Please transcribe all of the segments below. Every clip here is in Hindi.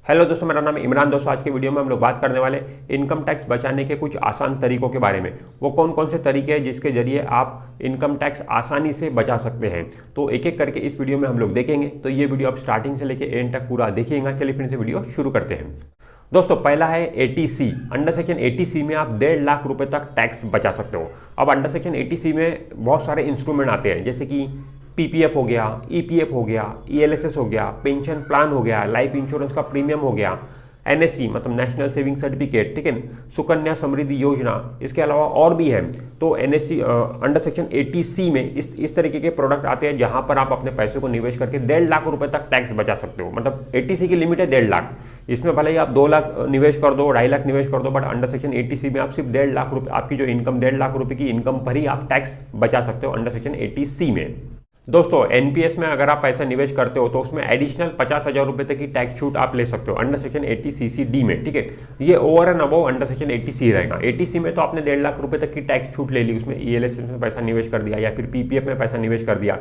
हेलो दोस्तों, मेरा नाम है इमरान। दोस्तों, आज के वीडियो में हम लोग बात करने वाले इनकम टैक्स बचाने के कुछ आसान तरीकों के बारे में। वो कौन कौन से तरीके हैं जिसके जरिए आप इनकम टैक्स आसानी से बचा सकते हैं, तो एक एक करके इस वीडियो में हम लोग देखेंगे। तो ये वीडियो आप स्टार्टिंग से लेकर एंड तक पूरा देखिएगा। चलिए फिर से वीडियो शुरू करते हैं। दोस्तों, पहला है एटीसी। अंडर सेक्शन एटीसी में आप 1.5 लाख रुपए तक टैक्स बचा सकते हो। अब अंडर सेक्शन एटीसी में बहुत सारे इंस्ट्रूमेंट आते हैं, जैसे कि पीपीएफ हो गया, ईपीएफ हो गया, ईएलएसएस हो गया, पेंशन प्लान हो गया, लाइफ इंश्योरेंस का प्रीमियम हो गया, एनएससी मतलब नेशनल सेविंग सर्टिफिकेट, ठीक है, सुकन्या समृद्धि योजना, इसके अलावा और भी है। तो एनएससी अंडर सेक्शन 80C में इस तरीके के प्रोडक्ट आते हैं जहां पर आप अपने पैसे को निवेश करके 1.5 लाख रुपए तक टैक्स बचा सकते हो। मतलब 80C की लिमिट है 1.5 लाख। इसमें भले ही आप 2 लाख निवेश कर दो, 2.5 लाख निवेश कर दो, बट अंडर सेक्शन 80C में आप सिर्फ 1.5 लाख रुपए, आपकी जो इनकम 1.5 लाख रुपए की इनकम पर ही आप टैक्स बचा सकते हो अंडर सेक्शन 80C में। दोस्तों, एनपीएस में अगर आप पैसा निवेश करते हो तो उसमें एडिशनल 50,000 रुपए तक की टैक्स छूट आप ले सकते हो अंडर सेक्शन 80CCD में, ठीक है। ये over and above under section 80C रहेगा। 80C में तो आपने 1.5 लाख रुपए तक की टैक्स छूट ले ली, उसमें ईएलएसएस में पैसा निवेश कर दिया या फिर पीपीएफ में पैसा निवेश कर दिया,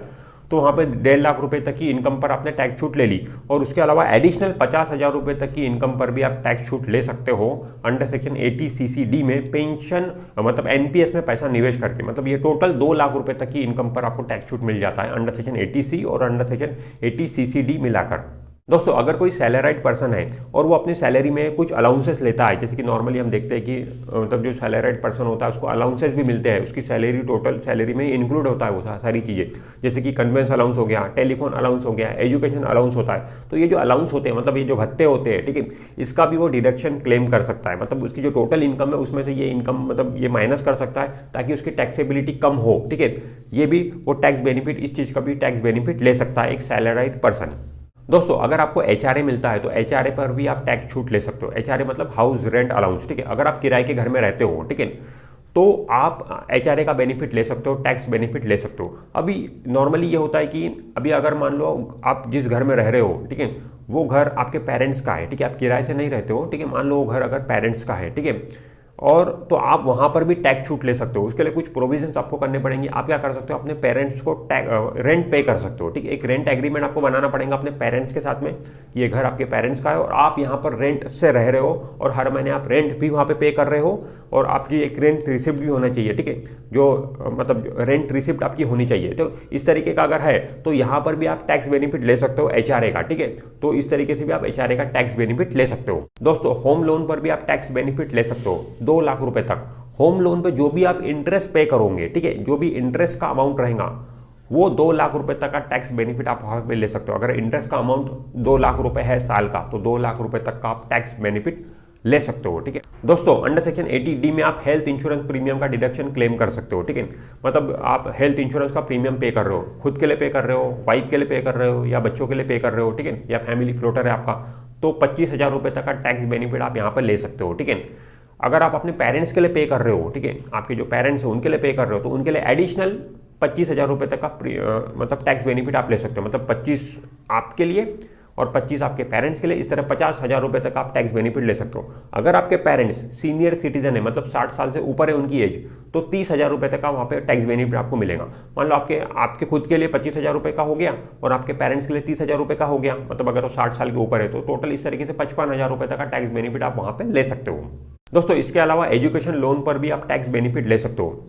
तो वहाँ पे 1.5 लाख रुपए तक की इनकम पर आपने टैक्स छूट ले ली। और उसके अलावा एडिशनल 50,000 रुपए तक की इनकम पर भी आप टैक्स छूट ले सकते हो अंडर सेक्शन 80CCD में, पेंशन मतलब एनपीएस में पैसा निवेश करके। मतलब ये टोटल 2 लाख रुपए तक की इनकम पर आपको टैक्स छूट मिल जाता है अंडर सेक्शन 80C और अंडर सेक्शन 80CCD मिलाकर। दोस्तों, अगर कोई सैलराइड पर्सन है और वो अपनी सैलरी में कुछ अलाउंसेस लेता है, जैसे कि नॉर्मली हम देखते हैं कि मतलब जो सैलराइड पर्सन होता है उसको अलाउंसेस भी मिलते हैं, उसकी सैलरी टोटल सैलरी में इंक्लूड होता है वो सारी चीज़ें, जैसे कि कन्वेंस अलाउंस हो गया, टेलीफोन अलाउंस हो गया, एजुकेशन अलाउंस होता है। तो ये जो अलाउंस होते हैं, मतलब ये जो भत्ते होते हैं, ठीक है, इसका भी वो डिडक्शन क्लेम कर सकता है। मतलब उसकी जो टोटल इनकम है उसमें से ये इनकम मतलब ये माइनस कर सकता है ताकि उसकी टैक्सेबिलिटी कम हो, ठीक है। ये भी वो टैक्स बेनिफिट, इस चीज़ का भी टैक्स बेनिफिट ले सकता है एक सैलराइड पर्सन। दोस्तों, अगर आपको एचआरए मिलता है तो एचआरए पर भी आप टैक्स छूट ले सकते हो। एचआरए मतलब हाउस रेंट अलाउंस, ठीक है। अगर आप किराए के घर में रहते हो, ठीक है, तो आप एचआरए का बेनिफिट ले सकते हो, टैक्स बेनिफिट ले सकते हो। अभी नॉर्मली ये होता है कि अभी अगर मान लो आप जिस घर में रह रहे हो, ठीक है, वो घर आपके पेरेंट्स का है, ठीक है, आप किराए से नहीं रहते हो, ठीक है, मान लो वो घर अगर पेरेंट्स का है, ठीक है, और तो आप वहाँ पर भी टैक्स छूट ले सकते हो। उसके लिए कुछ प्रोविजंस आपको करने पड़ेंगे। आप क्या कर सकते हो, अपने पेरेंट्स को रेंट पे कर सकते हो, ठीक है। एक रेंट एग्रीमेंट आपको बनाना पड़ेगा अपने पेरेंट्स के साथ में। ये घर आपके पेरेंट्स का है और आप यहाँ पर रेंट से रह रहे हो और हर महीने आप रेंट भी वहाँ पे कर रहे हो और आपकी एक रेंट रिसिप्ट भी होना चाहिए, ठीक है, जो मतलब रेंट रिसिप्ट आपकी होनी चाहिए। तो इस तरीके का अगर है तो यहाँ पर भी आप टैक्स बेनिफिट ले सकते हो एचआरए का, ठीक है। तो इस तरीके से भी आप एचआरए का टैक्स बेनिफिट ले सकते हो। दोस्तों, होम लोन पर भी आप टैक्स बेनिफिट ले सकते हो 2 लाख रुपए तक। होम लोन पे जो भी आप इंटरेस्ट पे करोगे, ठीक है, जो भी इंटरेस्ट का अमाउंट रहेगा वो 2 लाख रुपए तक का टैक्स बेनिफिट आप वहां पे ले सकते हो। अगर इंटरेस्ट का अमाउंट 2 लाख रुपए है साल का, तो 2 लाख रुपए तक का आप टैक्स बेनिफिट ले सकते हो, ठीक है। दोस्तों, अंडर सेक्शन 80D में आप हेल्थ इंश्योरेंस प्रीमियम का डिडक्शन क्लेम कर सकते हो, ठीक है। मतलब आप हेल्थ इंश्योरेंस का प्रीमियम पे कर रहे हो, खुद के लिए पे कर रहे हो, वाइफ के लिए पे कर रहे हो या बच्चों के लिए पे कर रहे हो, ठीक है, या फैमिली फ्लोटर है आपका, तो 25,000 रुपए तक का टैक्स बेनिफिट आप यहाँ पर ले सकते हो, ठीक है। अगर आप अपने पेरेंट्स के लिए पे कर रहे हो, ठीक है, आपके जो पेरेंट्स हैं उनके लिए पे कर रहे हो, तो उनके लिए एडिशनल 25,000 रुपए तक का मतलब टैक्स बेनिफिट आप ले सकते हो। मतलब 25 आपके लिए और 25 आपके पेरेंट्स के लिए, इस तरह 50,000 रुपए तक आप टैक्स बेनिफिट ले सकते हो। अगर आपके पेरेंट्स सीनियर सिटीजन है, मतलब 60 साल से ऊपर है उनकी एज, तो 30,000 रुपए तक का वहाँ पे टैक्स बेनिफिट आपको मिलेगा। मान लो आपके खुद के लिए 25,000 रुपए का हो गया और आपके पेरेंट्स के लिए 30,000 रुपए का हो गया, मतलब अगर वो 60 साल के ऊपर है तो टोटल इस तरीके से 55,000 रुपए तक का टैक्स बेनिफिट आप वहाँ पे ले सकते हो। दोस्तों, इसके अलावा एजुकेशन लोन पर भी आप टैक्स बेनिफिट ले सकते हो।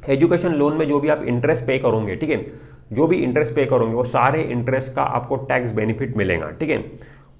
एजुकेशन लोन में जो भी आप इंटरेस्ट पे करोगे, ठीक है, जो भी इंटरेस्ट पे करोगे वो सारे इंटरेस्ट का आपको टैक्स बेनिफिट मिलेगा, ठीक है।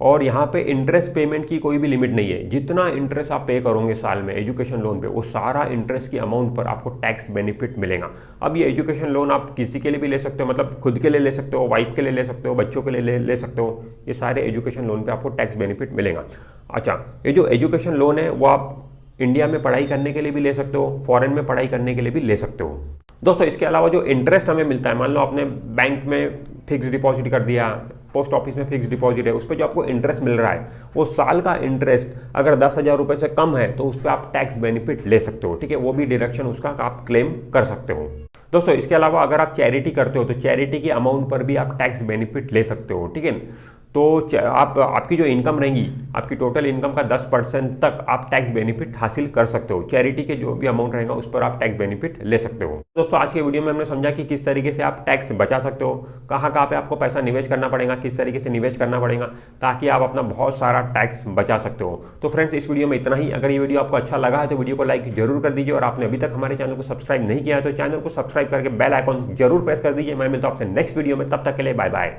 और यहाँ पे इंटरेस्ट पेमेंट की कोई भी लिमिट नहीं है। जितना इंटरेस्ट आप पे करोगे साल में एजुकेशन लोन पे, वो सारा इंटरेस्ट की अमाउंट पर आपको टैक्स बेनिफिट मिलेगा। अब ये एजुकेशन लोन आप किसी के लिए भी ले सकते हो, मतलब खुद के लिए ले सकते हो, वाइफ के लिए ले सकते हो, बच्चों के लिए ले सकते हो। ये सारे एजुकेशन लोन पे आपको टैक्स बेनिफिट मिलेगा। अच्छा, ये जो एजुकेशन लोन है वो आप इंडिया में पढ़ाई करने के लिए भी ले सकते हो, फॉरेन में पढ़ाई करने के लिए भी ले सकते हो। दोस्तों, इसके अलावा जो इंटरेस्ट हमें मिलता है, मान लो आपने बैंक में फिक्स डिपॉजिट कर दिया, पोस्ट ऑफिस में फिक्स डिपॉजिट है, उस पर जो आपको इंटरेस्ट मिल रहा है वो साल का इंटरेस्ट अगर 10,000 रुपये से कम है तो उस पर आप टैक्स बेनिफिट ले सकते हो, ठीक है। वो भी डिडक्शन उसका आप क्लेम कर सकते हो। दोस्तों, इसके अलावा अगर आप चैरिटी करते हो तो चैरिटी की अमाउंट पर भी आप टैक्स बेनिफिट ले सकते हो, ठीक है। तो आप आपकी जो इनकम रहेंगी, आपकी टोटल इनकम का 10% तक आप टैक्स बेनिफिट हासिल कर सकते हो। चैरिटी के जो भी अमाउंट रहेगा उस पर आप टैक्स बेनिफिट ले सकते हो। दोस्तों आज के वीडियो में हमने समझा कि किस तरीके से आप टैक्स बचा सकते हो, कहाँ कहाँ पे आपको पैसा निवेश करना पड़ेगा, किस तरीके से निवेश करना पड़ेगा ताकि आप अपना बहुत सारा टैक्स बचा सकते हो। तो फ्रेंड्स इस वीडियो में इतना ही। अगर ये वीडियो आपको अच्छा लगा है तो वीडियो को लाइक जरूर कर दीजिए, और आपने अभी तक हमारे चैनल को सब्सक्राइब नहीं किया है तो चैनल को सब्सक्राइब करके बेल आइकॉन जरूर प्रेस कर दीजिए। मैं मिलता हूं आपसे नेक्स्ट वीडियो में, तब तक के लिए बाय बाय।